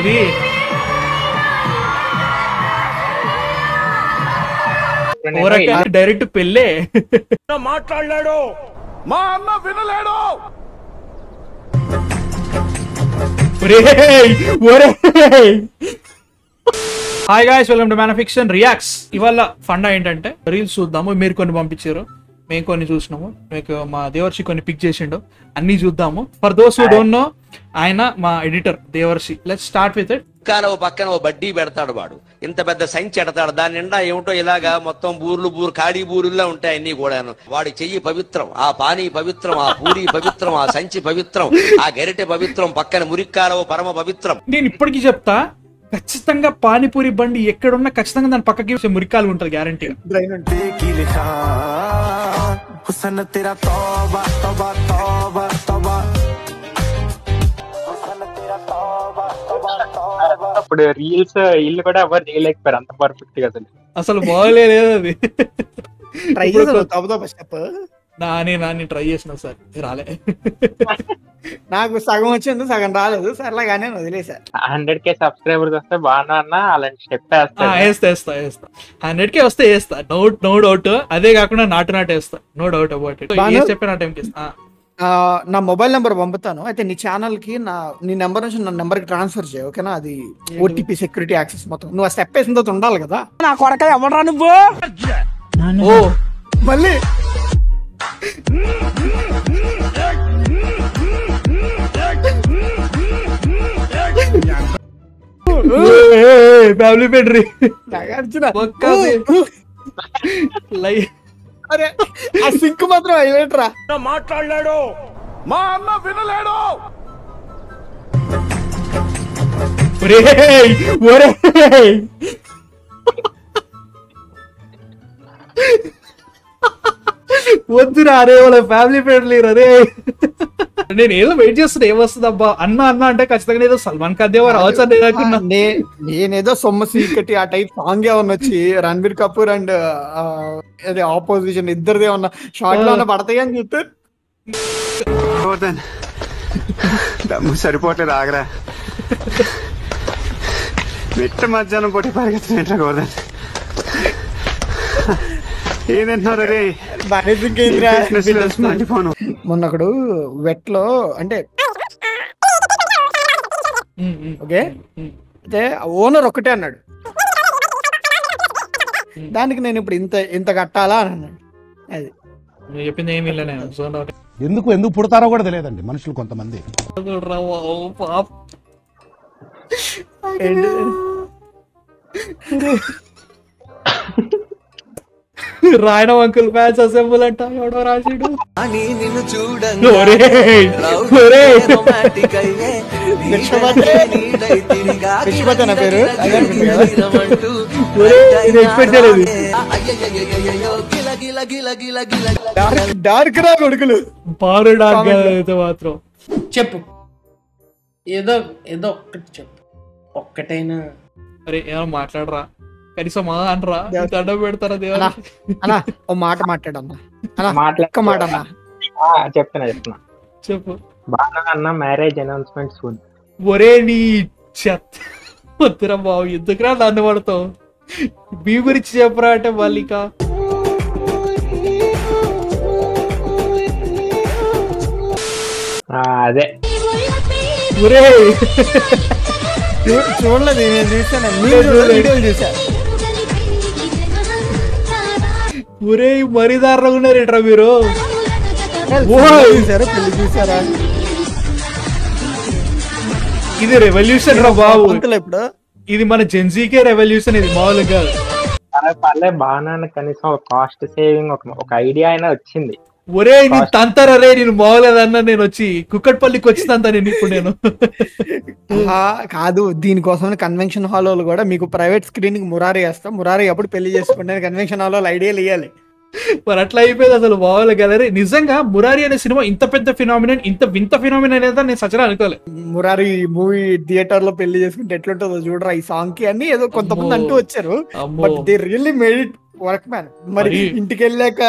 ఇది డైరెక్ట్ పెళ్ళే మాట్లాడలేడు, మా అన్న వినలేడు. Hi guys, welcome to man of fiction reacts. ఇవాళ ఫండా ఏంటంటే రీల్స్ చూద్దాము. మీరు కొన్ని పంపించారు, మేము కొన్ని చూసినాము. మీకు మా దేవర్షి కొన్ని పిక్ చేసిండు, అన్ని చూద్దాము. For those who don't know, ఆయన మా ఎడిటర్ దేవర్షి. Let's start with it. పక్కన ఓ బడ్డీ పెడతాడు వాడు, ఇంత పెద్ద సంచి ఎడతాడు, దాని నిండా ఏమిటో ఇలాగా మొత్తం బూర్లు ఖాళీ బూరుల్లో ఉంటాయి అన్ని కూడాను. వాడి చెయ్యి పవిత్రం, ఆ పానీ పవిత్రం, ఆ పూరి పవిత్రం, ఆ సంచి పవిత్రం, ఆ గరిటె పవిత్రం, పక్కన మురిక్కాలవ పరమ పవిత్రం. నేను ఇప్పటికీ చెప్తా, ఖచ్చితంగా పానీపూరి బండి ఎక్కడున్నా ఖచ్చితంగా దాని పక్కకి మురికాలు ఉంటుంది గ్యారంటీ. అప్పుడు రీల్స్ ఇల్లు కూడా ఎవరు చేయలేకపోయారు అంత పర్ఫెక్ట్ గా. అసలు బాగలేదు అది. నాని ట్రై చేసిన సార్, రాలే. నాకు సగం వచ్చింది, సగం రాలేదు. సర్లేగానే వదిలేసా. 100K సబ్స్క్రైబర్స్ వస్తే బాగున్నా అలాంటి స్టెప్ వేస్తా 100K వస్తే వేస్తా, నో డౌట్. అదే కాకుండా నాటు వేస్తా, నో డౌట్ అబౌట్ ఇట్. చెప్పిన టైంకి నా మొబైల్ నెంబర్ పంపుతాను. అయితే నీ ఛానల్ కి నీ నెంబర్ నుంచి నా నెంబర్ కి ట్రాన్స్ఫర్ చేయ, ఓకేనా? అది ఓటీపీ సెక్యూరిటీ యాక్సెస్ మొత్తం నువ్వు ఆ స్టెప్ వేసిన తర్వాత ఉండాలి కదా. నా కొడక ఎవడరా నువ్వు? ఓ మళ్ళీ ఫ్యామిలీ పెడ్రీ అరే ఆ సింక్ మాత్రం అయ్యేట్రా. మాట్లాడలేడు, మా అన్న వినలేడు. వద్దురా అరే, వాళ్ళ ఫ్యామిలీ ఫ్రెండ్లీ రే. నేను ఏదో వెయిట్ చేస్తున్నా, ఏమొస్తుంది అబ్బా అన్న అంటే ఖచ్చితంగా ఏదో సల్మాన్ ఖాన్ దేవా రావచ్చు అని. నేనేదో సొమ్మ సీకటి ఆ టైప్ సాంగ్ ఏమన్నా వచ్చి రణబీర్ కపూర్ అండ్ అదే ఆపోజిషన్ ఇద్దరిది ఏమన్నా షార్ట్ లో పడతాయి అని చెప్తే దమ్ము సరిపోవట్లేదు, ఆగరా. మిట్ట మధ్యాహ్నం పొట్టి పరిగెత్తున్నా గోవర్ధన్. ఏదంటున్నారు రే? మొన్నప్పుడు వెట్లో అంటే ఓకే, అయితే ఓనర్ ఒక్కటే అన్నాడు, దానికి నేను ఇప్పుడు ఇంత కట్టాలా అని అన్నాడు. అది చెప్పింది ఏమి ఎందుకు పుడతారో కూడా తెలియదండి మనుషులు కొంతమంది. రాయడం అంకుల్ ఫ్యాన్స్ అసెంబుల్ అంట, ఎవడో రాసిడు. పేరు డార్క్ రా కొడుకులు, బారు డార్క్ మాత్రం. చెప్పు, ఏదో ఒక్కటి చెప్పు, ఒక్కటైనా. అరే ఏమో మాట్లాడరా కనీసం అనరా, దండం పెడతారా దేవా. అన్నా ఓ మాట మాట్లాడన్నా, మాట అన్నా. చెప్తున్నా చెప్పు. బాగా అన్న మ్యారేజ్ అనౌన్స్మెంట్ సూన్. ఒరే నీ చెత్త వద్దురా బాబు, ఎందుకురా నన్ను పడతావు? మీ గురించి చెప్పరా అంటే మల్లిక. అదే ఒరే చూడలేదు, నేను చూసాను. ఒరే మరీ దారుణంగా ఉన్నారేట్రా మీరు. పెళ్లి చూసారా? ఇది రెవల్యూషన్ రా బాబు, ఇప్పుడు ఇది మన జెన్జీకే రెవల్యూషన్, ఇది మామూలుగా. పర్లే బాగా కనీసం ఒక కాస్ట్ సేవింగ్ ఒక ఐడియా అయినా వచ్చింది. ఒరే నీ తంతరా రే, నేను బాగోలేదన్నా, నేను వచ్చి కుక్కట్పల్లికి వచ్చిందంతా నేను ఇప్పుడు. నేను కాదు, దీనికోసం కన్వెన్షన్ హాల్ వాళ్ళు కూడా మీకు ప్రైవేట్ స్క్రీనింగ్ మురారి వేస్తాం, మురారి అప్పుడు పెళ్లి చేసుకుంటే కన్వెన్షన్ హాల్ వాళ్ళు ఐడియాలు ఇవ్వాలి. మరి అట్లా అయిపోయింది అసలు బాగోలే గలరీ. నిజంగా మురారి అనే సినిమా ఇంత పెద్ద ఫినామినన్, ఇంత వింత ఫినామినన్ అనేది నేను సచరా అనుకోలే. మురారి మూవీ థియేటర్ లో పెళ్లి చేసుకుంటే ఎట్లుంటుందో చూడరా ఈ సాంగ్ కి అని ఏదో కొంతమంది అంటూ వచ్చారు. But they really made it work man. మరి ఇంటికి వెళ్ళాక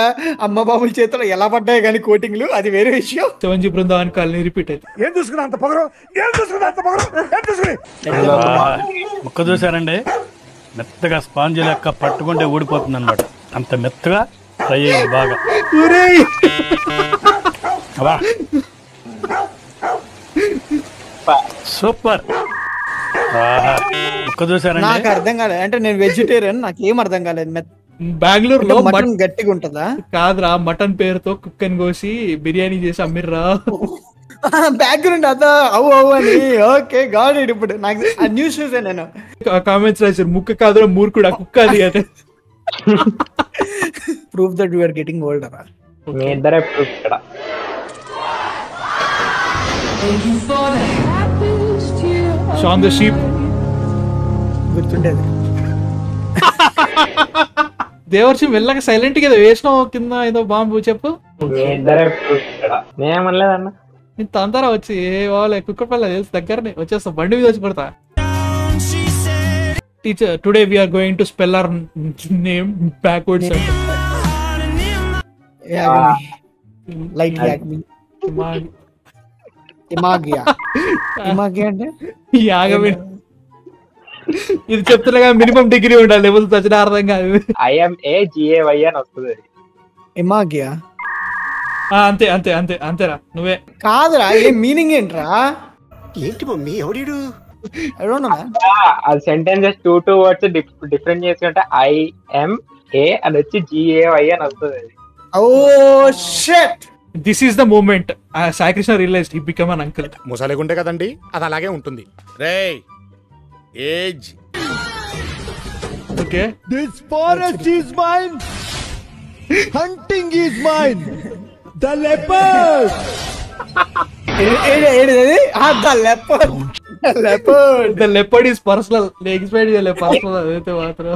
అమ్మ బాబుల చేతిలో ఎలా పడ్డాయి కానీ కోటింగ్లు, అది వేరే విషయం. శివంజీ బృందావన్ కాలనీ రిపీట్ అయితే ముక్క చూసారండి, మెత్తగా స్పాంజ్ లెక్క పట్టుకుంటే ఊడిపోతుంది అనమాట. అంత మెత్తగా ఫ్రై అయ్యింది బాగా. సూపర్. ముక్క చూసారండి, నాకు అర్థం కాలేదు. అంటే నేను వెజిటేరియన్, నాకేం అర్థం కాలేదు. బెంగళూరులో మటన్ గట్టిగా ఉంటుందా? కాదురా, మటన్ పేరుతో కుక్కని కోసి బిర్యానీ చేసి అమ్మిర్రా. బ్యాక్గ్రౌండ్ అదా అవు అవు అని. Okay God it. ఇప్పుడు నాకు ఆ న్యూస్ చూసా నేను. కామెంట్స్ రాశారు, ముక్క కాదురా మూర్ఖుడు, ఆ కుక్క అది అంటే. Proof that you are getting older. మీ ఇద్దరే ప్రూఫ్ ఇక్కడ. షాన్ ద షీప్ గుర్తుండేది. దేవర్షి వెళ్ళక సైలెంట్ గా వేసినావు కింద ఏదో బాంబు. చెప్పు. మీ ఇద్దరే ప్రూఫ్ ఇక్కడ. నేనేమనలేదన్న. నేను తొందర వచ్చి వాళ్ళ కుక్కపల్ల తెలుసు దగ్గరనే వచ్చేస్తా, బండి మీద వచ్చి పడతా. Teacher, today we are going to spell our name backwards. Light Yagami. ఇమాగియా. ఇమాగియా అంటే యాగమి. ఇది చెప్తున్నా మినిమం డిగ్రీ ఉండాలి, లెవెల్ వచ్చిన అర్థం కాదు. IMAGAY అని వస్తుంది. ఇమాగియా అంతే అంతే అంతే అంతేరా. నువ్వే కాదురా, ఏ మీనింగ్ ఏంట్రా? ఏంటి మమ్మీ ఎవడీడు? I don't know, man. అది సెంటెన్సెస్ 2 వర్డ్స్ డిఫరెంట్ చేసుకుంటే IMA అని వచ్చి GAY అని వస్తుంది. Oh shit. This is the moment Saikrishna realised he become an uncle. ముసలిగుంటే కదండి, అది అలాగే ఉంటుంది. రేయ్ age. Okay, This forest is mine. Hunting is mine. The leopard. The leopard is personal. Explain చేయలే పర్సనల్ అదైతే మాత్రం.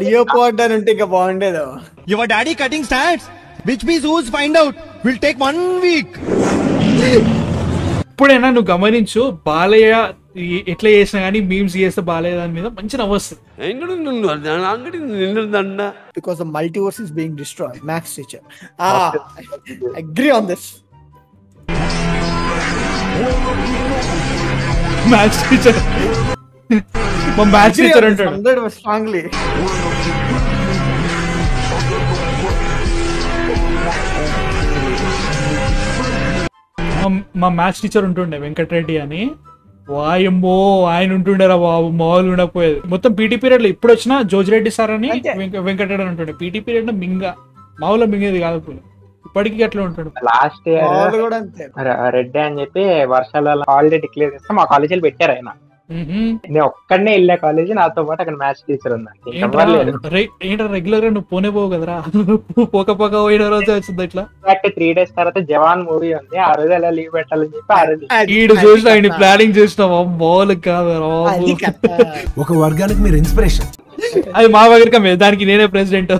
లియోపార్డ్ అని ఉంటే ఇంకా బాగుండేది. Your daddy cutting stats. Which means who's find out will take 1 week. ఇప్పుడైనా నువ్వు గమనించు, బాలయ్య ఎట్లా చేసినా కానీ మీమ్స్ చేస్తే బాలయ్య దాని మీద మంచి నవ్వొస్తుంది. Because the multiverse is being destroyed. Max teacher. Agree on this. Maths teacher, మా మ్యాథ్స్ టీచర్ అంటాడు 100 strongly. మా మ్యాథ్స్ టీచర్ ఉంటుండే వెంకటరెడ్డి అని. వాయమ్మో ఆయన ఉంటుండేరా బాబు, మామూలు ఉండకపోయేది. మొత్తం పీటీ పీరియడ్ లో ఇప్పుడు వచ్చిన జోజిరెడ్డి సార్ అని వెంకటరెడ్డి అని ఉంటుండే. పీటీ పీరియడ్ లో మామూలు మింగేది కాదు, ఇప్పటికీ అట్లా ఉంటాడు. లాస్ట్ ఇయర్ రెడ్డి అని చెప్పి వర్షాల హాలిడే డిక్లేర్ చేస్తే మా కాలేజీలో పెట్టారు ఆయన. నేను ఒక్కడనే వెళ్ళా కాలేజీ, నాతో పాటు అక్కడ మ్యాథ్స్ టీచర్ ఉందండి. ఏంటో రెగ్యులర్ గా నువ్వు పోనే పోవు కదరా, పోక పోయిన రోజే వచ్చింది ఇట్లా. 3 days తర్వాత జవాన్ మూవీ ఉంది, ఆ రోజు ఎలా లీవ్ పెట్టాలని చెప్పి ఆ రోజు ఈడు చూసిన ఆయన ప్లానింగ్ చేసినావా? మామూలు కాదు, ఒక వర్గానికి మీరు ఇన్స్పిరేషన్. అది మా వర్గమే, దానికి నేనే ప్రెసిడెంట్.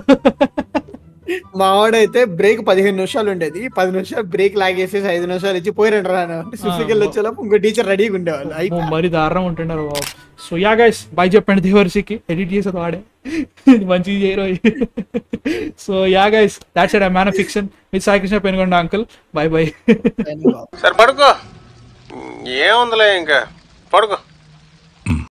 మావాడైతే బ్రేక్ 15 నిమిషాలు ఉండేది. 10 నిమిషాలు బ్రేక్ లాగేసేసి 5 నిమిషాలు ఇచ్చి పోయిరండి రాను. సుశీకెళ్ళి వచ్చేలోపు ఇంకో టీచర్ రెడీగా ఉండేవాళ్ళు. మరి దారుణం ఉంటున్నారు బాబు. సో యా గైస్, బాయ్ చెప్పండి దేవర్షికి, ఎడిట్ చేసేది వాడే, మంచి hero. So yeah guys, that's it. Man of fiction with Saikrishna Penugonda uncle. Bye bye. సరే పడుకో, ఏముందిలే ఇంకా పడుకో.